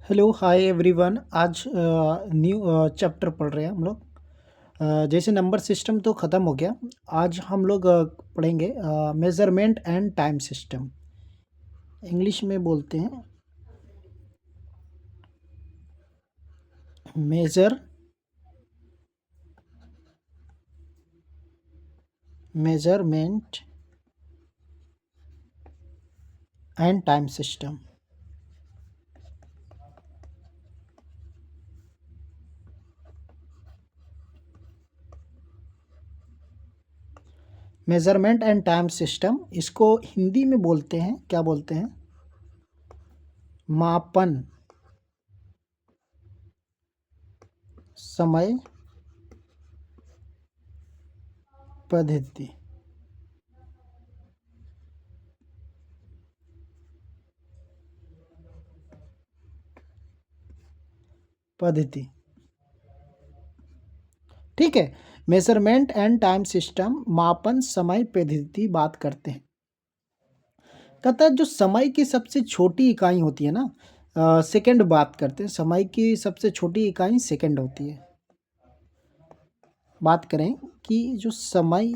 Hello hi everyone. आज new chapter पढ़ रहे हैं हम लोग। जैसे नंबर सिस्टम तो ख़त्म हो गया। आज हम लोग पढ़ेंगे measurement and time system. English में बोलते हैं major measurement and time system. Measurement and time system, इसको हिंदी में बोलते हैं, क्या बोलते हैं? मापन समय पद्धति। पद्धति, ठीक है। मेजरमेंट एंड टाइम सिस्टम मापन समय पद्धति बात करते हैं। कहता है जो समय की सबसे छोटी इकाई होती है ना, सेकंड बात करते हैं। समय की सबसे छोटी इकाई सेकंड होती है। बात करें कि जो समय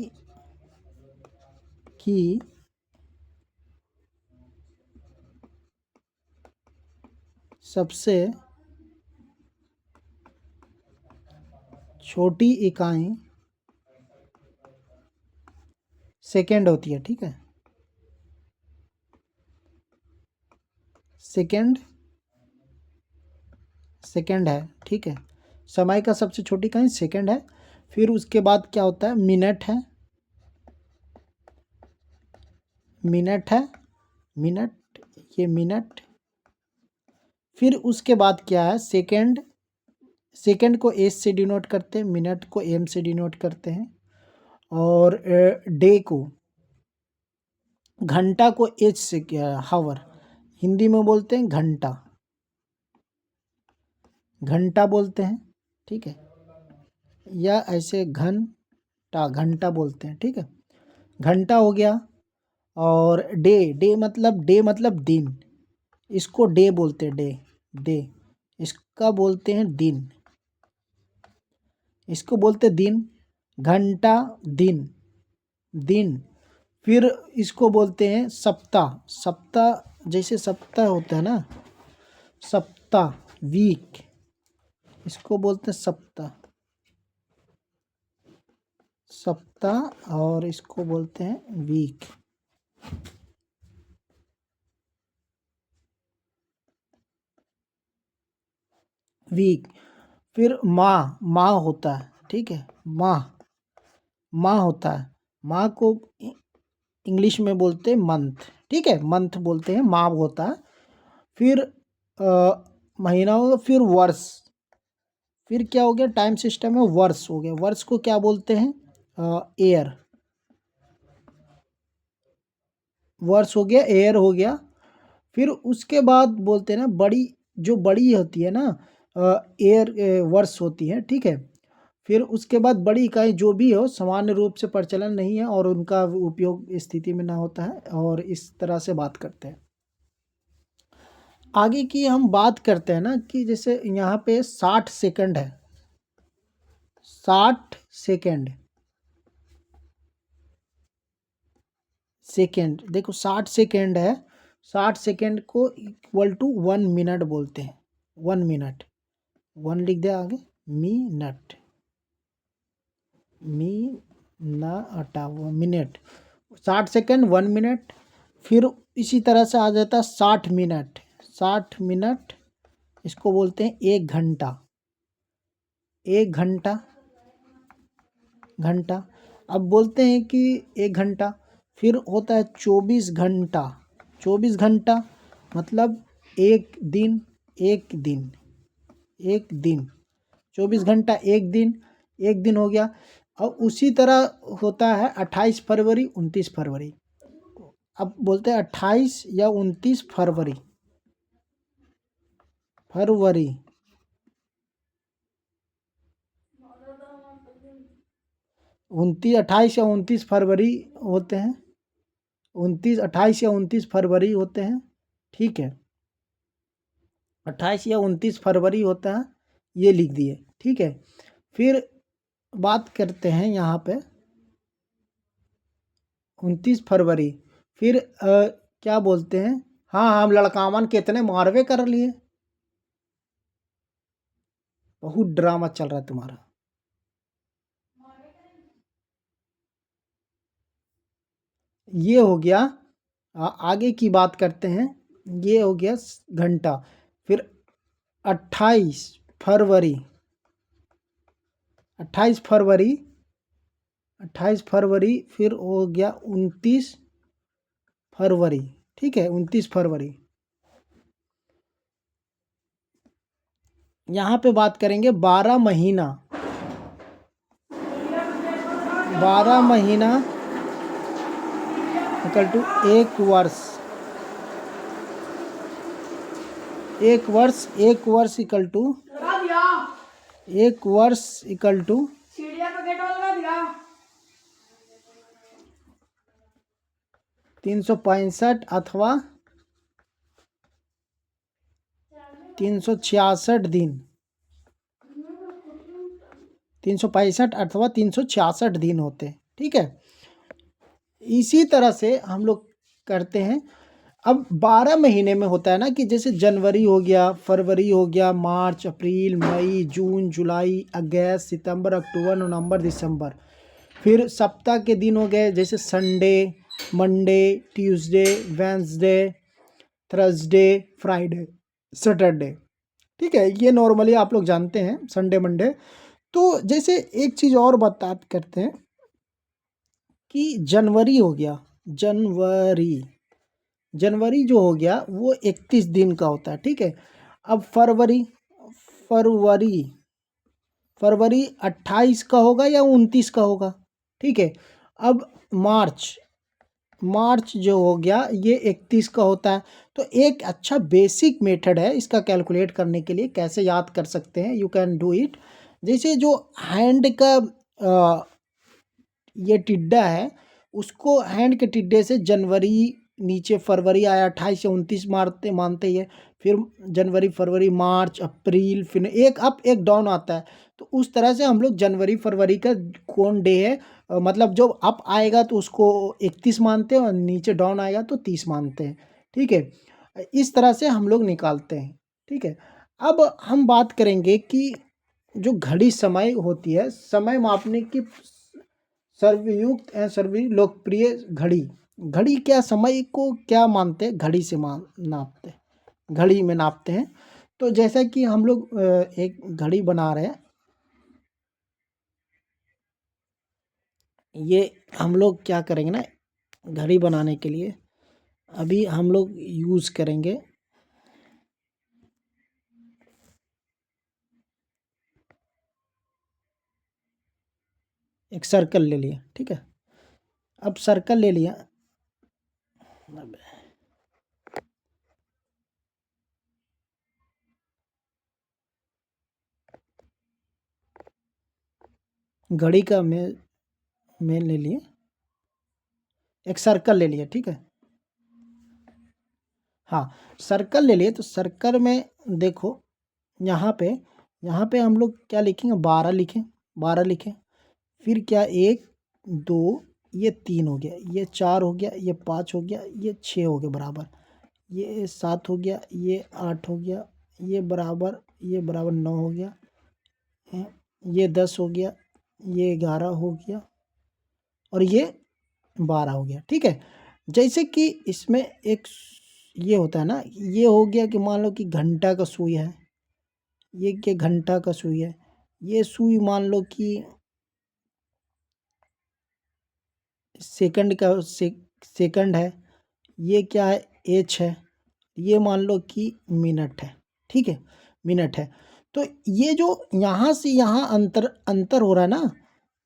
की सबसे छोटी इकाई सेकंड होती है, ठीक है। सेकंड सेकंड है, ठीक है। समय का सबसे छोटी इकाई सेकंड है। फिर उसके बाद क्या होता है? मिनट है, मिनट है, मिनट, ये मिनट। फिर उसके बाद क्या है? सेकंड। सेकंड को एस से डिनोट करते हैं, मिनट को एम से डिनोट करते हैं, और डे को, घंटा को एच से, क्या, हावर। हिंदी में बोलते हैं घंटा, घंटा बोलते हैं, ठीक है। या ऐसे घंटा बोलते हैं, ठीक है। घंटा हो गया। और डे, डे मतलब दिन। इसको डे बोलते हैं, डे, डे। इसका बोलते हैं दिन, इसको बोलते हैं दिन। घंटा, दिन, दिन। फिर इसको बोलते हैं सप्ताह, सप्ताह। जैसे सप्ताह होता है ना, सप्ताह, वीक, इसको बोलते हैं सप्ताह, सप्ताह। और इसको बोलते हैं वीक, वीक। फिर माह, माह होता है, ठीक है। माह, माह होता है। माह को इंग्लिश में बोलते हैं मंथ, ठीक है। मंथ बोलते हैं, माह होता है। फिर महीना होगा, फिर वर्ष। फिर क्या हो गया? टाइम सिस्टम में वर्ष हो गया। वर्ष को क्या बोलते हैं? ईयर। वर्ष हो गया, ईयर हो गया। फिर उसके बाद बोलते हैं ना, बड़ी, जो बड़ी होती है ना, ईयर, वर्ष होती है, ठीक है। फिर उसके बाद बड़ी इकाई जो भी हो, सामान्य रूप से प्रचलन नहीं है और उनका उपयोग स्थिति में ना होता है, और इस तरह से बात करते हैं। आगे की हम बात करते हैं ना, कि जैसे यहाँ पे 60 सेकंड है, 60 सेकंड। सेकंड देखो, 60 सेकंड है। 60 सेकंड को इक्वल टू 1 मिनट बोलते हैं। 1 मिनट, वन लिख दे आगे, मिनट, मी ना हटा वो, मिनट। 60 second, 1 minute. फिर इसी तरह से आ जाता है 60 मिनट, 60 मिनट। इसको बोलते हैं 1 घंटा, 1 घंटा, घंटा। अब बोलते हैं कि 1 घंटा। फिर होता है 24 घंटा, 24 घंटा मतलब एक दिन, एक दिन, एक दिन। 24 घंटा, एक दिन, एक दिन हो गया। और उसी तरह होता है 28 फरवरी, 29 फरवरी। अब बोलते हैं 28 या 29 फरवरी, फरवरी, 28 या 29 फरवरी होते हैं। 28 या 29 फरवरी होते हैं, ठीक है। 28 या 29 फरवरी होता है, ये लिख दिए। ठीक है, फिर बात करते हैं यहाँ पे 29 फरवरी। फिर क्या बोलते हैं, हाँ हम लड़कावन कितने मारवे कर लिए। बहुत ड्रामा चल रहा है तुम्हारा। ये हो गया। आगे की बात करते हैं। ये हो गया घंटा। फिर 28 फरवरी, 28 फरवरी, 28 फरवरी, फिर हो गया 29 फरवरी। ठीक है, 29 फरवरी। यहाँ पे बात करेंगे 12 महीना। 12 महीना इक्वल टू 1 वर्ष। 1 वर्ष, 1 वर्ष इक्वल टू 1 वर्ष इक्वल टू 365 अथवा 366 दिन। 365 अथवा 366 दिन होते हैं। ठीक है, इसी तरह से हम लोग करते हैं। अब 12 महीने में होता है ना कि जैसे जनवरी हो गया, फरवरी हो गया, मार्च, अप्रैल, मई, जून, जुलाई, अगस्त, सितंबर, अक्टूबर, नवंबर, दिसंबर। फिर सप्ताह के दिन हो गए, जैसे Sunday, Monday, Tuesday, Wednesday, Thursday, Friday, Saturday. ठीक है, ये नॉर्मली आप लोग जानते हैं, संडे मंडे। तो जैसे एक चीज़ और बात करते हैं कि जनवरी हो गया। जनवरी, जनवरी जो हो गया वो 31 दिन का होता है। ठीक है, अब फरवरी, फरवरी, फरवरी 28 का होगा या 29 का होगा। ठीक है, अब मार्च, मार्च जो हो गया ये 31 का होता है। तो एक अच्छा बेसिक मेथड है इसका कैलकुलेट करने के लिए। कैसे याद कर सकते हैं, यू कैन डू इट। जैसे जो हैंड का ये टिड्डा है, उसको हैंड के टिड्डे से जनवरी, नीचे फरवरी आया, 28 से 29 मारते मानते ही है। फिर जनवरी, फरवरी, मार्च, अप्रैल, फिर एक अप एक डाउन आता है। तो उस तरह से हम लोग जनवरी फरवरी का कौन डे है, मतलब जो अप आएगा तो उसको 31 मानते हैं और नीचे डाउन आएगा तो 30 मानते हैं। ठीक है, इस तरह से हम लोग निकालते हैं। ठीक है, अब हम बात करेंगे कि जो घड़ी समय होती है, समय मापने की सर्वयुक्त एवं सर्वी लोकप्रिय घड़ी। घड़ी क्या समय को क्या मानते हैं, घड़ी से नापते हैं, घड़ी में नापते हैं। तो जैसा कि हम लोग एक घड़ी बना रहे हैं, ये हम लोग क्या करेंगे ना, घड़ी बनाने के लिए अभी हम लोग यूज़ करेंगे एक सर्कल ले लिया। ठीक है, अब सर्कल ले लिया, घड़ी का मेन ले लिए, एक सर्कल ले लिया। ठीक है, हाँ सर्कल ले लिए। तो सर्कल में देखो यहाँ पे हम लोग क्या लिखेंगे, 12 लिखें, 12 लिखें। फिर क्या, 1 2, ये 3 हो गया, ये 4 हो गया, ये 5 हो गया, ये 6 हो गया बराबर, ये 7 हो गया, ये 8 हो गया, ये बराबर 9 हो गया, ये 10 हो गया, ये 11 हो गया और ये 12 हो गया। ठीक है, जैसे कि इसमें एक ये होता है ना, ये हो गया कि मान लो कि घंटा का सुई है, ये क्या घंटा का सुई है, ये सुई मान लो कि सेकंड का सेकंड है, ये क्या है, एच है, ये मान लो कि मिनट है। ठीक है, मिनट है। तो ये जो यहाँ से यहाँ अंतर अंतर हो रहा है ना,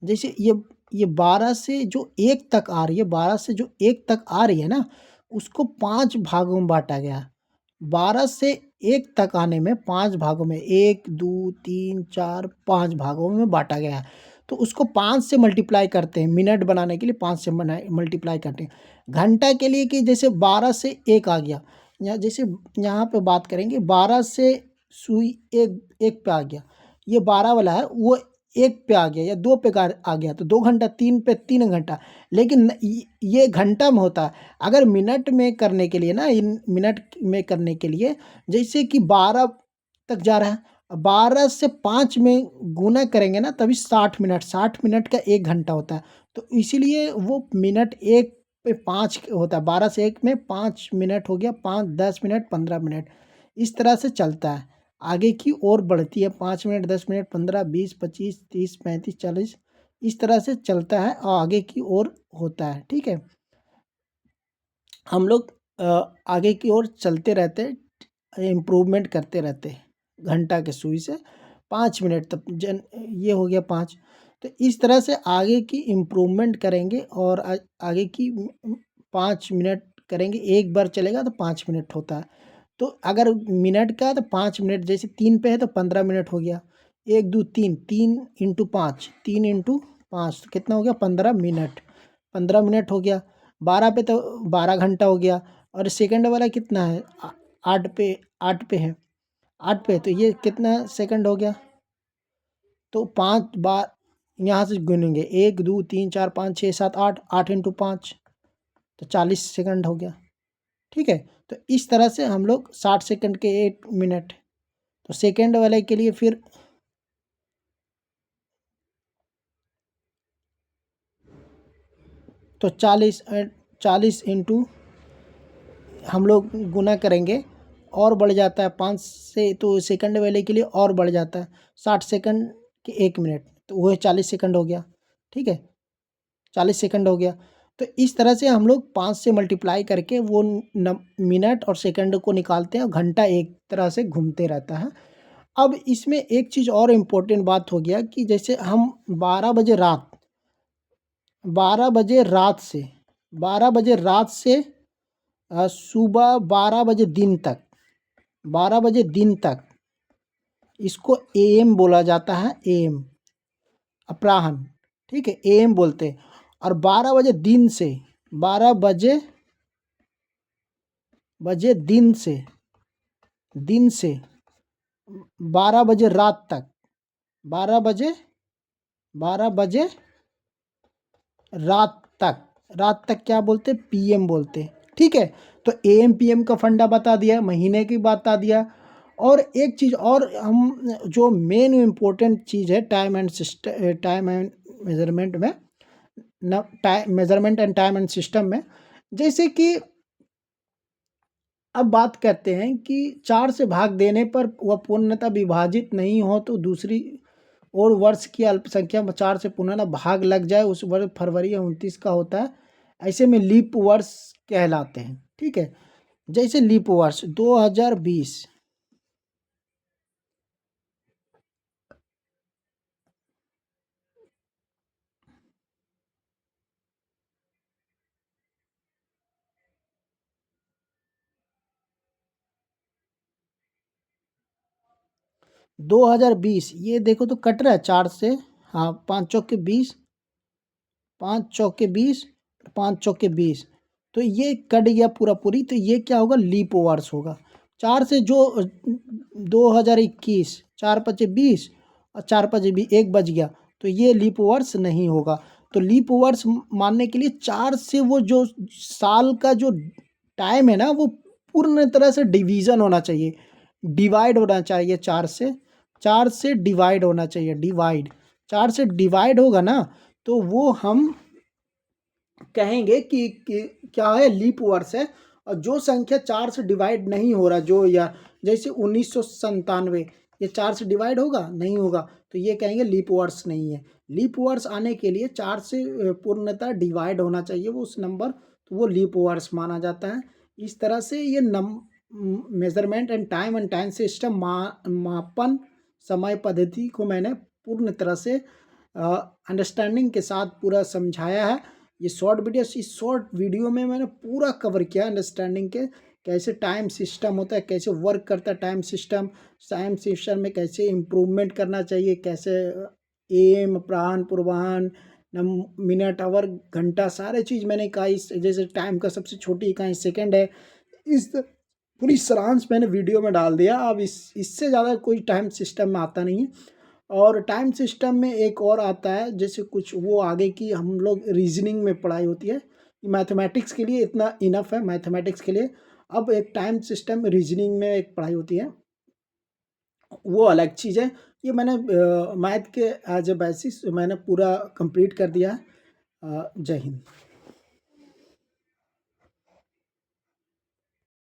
जैसे ये 12 से जो 1 तक आ रही है, 12 से जो 1 तक आ रही है ना, उसको 5 भागों में बांटा गया है। 12 से 1 तक आने में 5 भागों में, 1 2 3 4 5 भागों में बांटा गया है। तो उसको 5 से मल्टीप्लाई करते हैं, मिनट बनाने के लिए 5 से मल्टीप्लाई करते हैं। घंटा के लिए कि जैसे 12 से 1 आ गया, यहाँ जैसे यहाँ पे बात करेंगे 12 से सुई एक एक पे आ गया, ये 12 वाला है वो एक पे आ गया या दो पे आ गया तो 2 घंटा, 3 पे 3 घंटा। लेकिन ये घंटा में होता है। अगर मिनट में करने के लिए ना, इन मिनट में करने के लिए जैसे कि 12 तक जा रहा है, 12 से 5 में गुना करेंगे ना तभी 60 मिनट, 60 मिनट का 1 घंटा होता है। तो इसीलिए वो मिनट एक पे 5 होता है, 12 से 1 में 5 मिनट हो गया, 5 10 मिनट 15 मिनट इस तरह से चलता है। आगे की ओर बढ़ती है, 5 मिनट 10 मिनट 15 20 25 30 35 40 इस तरह से चलता है और आगे की ओर होता है। ठीक है, हम लोग आगे की ओर चलते रहते हैं, इम्प्रूवमेंट करते रहते हैं घंटा के सुई से 5 मिनट तक ये हो गया 5। तो इस तरह से आगे की इम्प्रूवमेंट करेंगे और आगे की 5 मिनट करेंगे, एक बार चलेगा तो 5 मिनट होता है। तो अगर मिनट का तो 5 मिनट, जैसे 3 पे है तो 15 मिनट हो गया, 1 2 3, 3 इंटू 5, 3 इंटू 5 तो कितना हो गया 15 मिनट, 15 मिनट हो गया। 12 पे तो 12 घंटा हो गया। और सेकंड वाला कितना है 8 पे, 8 पे है, 8 पे तो ये कितना सेकंड हो गया। तो 5 बार यहाँ से गिनेंगे 1 2 3 4 5 6 7 8, 8 इंटू 5 तो 40 सेकंड हो गया। ठीक है, तो इस तरह से हम लोग 60 सेकंड के 1 मिनट। तो सेकंड वाले के लिए फिर तो 40 इंटू हम लोग गुना करेंगे और बढ़ जाता है 5 से, तो सेकंड वाले के लिए और बढ़ जाता है 60 सेकंड के 1 मिनट तो वो 40 सेकंड हो गया। ठीक है, 40 सेकंड हो गया। तो इस तरह से हम लोग 5 से मल्टीप्लाई करके वो मिनट और सेकंड को निकालते हैं और घंटा एक तरह से घूमते रहता है। अब इसमें एक चीज़ और इम्पोर्टेंट बात हो गया कि जैसे हम 12 बजे रात, 12 बजे रात से 12 बजे रात से सुबह 12 बजे दिन तक, 12 बजे दिन तक इसको एएम बोला जाता है, एएम अपराह्न। ठीक है, एएम बोलते हैं। और 12 बजे दिन से, 12 बजे दिन से 12 बजे रात तक, 12 बजे 12 बजे रात तक क्या बोलते, पीएम बोलते। ठीक है, तो एएम पीएम का फंडा बता दिया, महीने की बता दिया। और एक चीज़ और, हम जो मेन इम्पोर्टेंट चीज़ है टाइम एंड मेजरमेंट में, न time measurement and time and system में, जैसे कि अब बात करते हैं कि 4 से भाग देने पर वह पूर्णतः विभाजित नहीं हो तो दूसरी और वर्ष की अल्पसंख्या 4 से पुनः भाग लग जाए, उस वर्ष फरवरी या 29 का होता है, ऐसे में लीप वर्ष कहलाते हैं। ठीक है, जैसे लीप वर्ष 2020, 2020 ये देखो तो कट रहा है 4 से, हाँ 5 चौके 20, 5 चौके 20, 5 चौके 20, तो ये कट गया पूरा पूरी, तो ये क्या होगा लीप वर्ष होगा। 4 से जो 2021, 4 पचे 20 और 4 पचे भी 1 बज गया, तो ये लीप वर्ष नहीं होगा। तो लीप वर्ष मानने के लिए 4 से वो जो साल का जो टाइम है ना वो पूर्ण तरह से डिवीज़न होना चाहिए, डिवाइड होना चाहिए, 4 से डिवाइड होना चाहिए, डिवाइड 4 से डिवाइड होगा ना तो वो हम कहेंगे कि क्या है, लीप वर्ष है। और जो संख्या 4 से डिवाइड नहीं हो रहा, जो या जैसे 1997 ये 4 से डिवाइड होगा नहीं होगा, तो ये कहेंगे लीप वर्ष नहीं है। लीप वर्ष आने के लिए 4 से पूर्णतः डिवाइड होना चाहिए वो उस नंबर, तो वो लीप वर्ष माना जाता है। इस तरह से ये मेजरमेंट एंड टाइम सिस्टम मापन समय पद्धति को मैंने पूर्ण तरह से अंडरस्टैंडिंग के साथ पूरा समझाया है। ये शॉर्ट वीडियो, इस शॉर्ट वीडियो में मैंने पूरा कवर किया अंडरस्टैंडिंग के, कैसे टाइम सिस्टम होता है, कैसे वर्क करता है टाइम सिस्टम में कैसे इम्प्रूवमेंट करना चाहिए, कैसे एम अपराह्न पूर्वाह्न मिनट आवर घंटा सारे चीज़ मैंने कहा। इस जैसे टाइम का सबसे छोटी इकाई सेकंड है, इस पूरी सारांश मैंने वीडियो में डाल दिया। अब इससे ज़्यादा कोई टाइम सिस्टम में आता नहीं है। और टाइम सिस्टम में एक और आता है, जैसे कुछ वो आगे की हम लोग रीजनिंग में पढ़ाई होती है। मैथमेटिक्स के लिए इतना इनफ है, मैथमेटिक्स के लिए। अब एक टाइम सिस्टम रीजनिंग में एक पढ़ाई होती है, वो अलग चीज़ है। ये मैंने मैथ के एज ए बेसिस मैंने पूरा कंप्लीट कर दिया है। जय हिंद।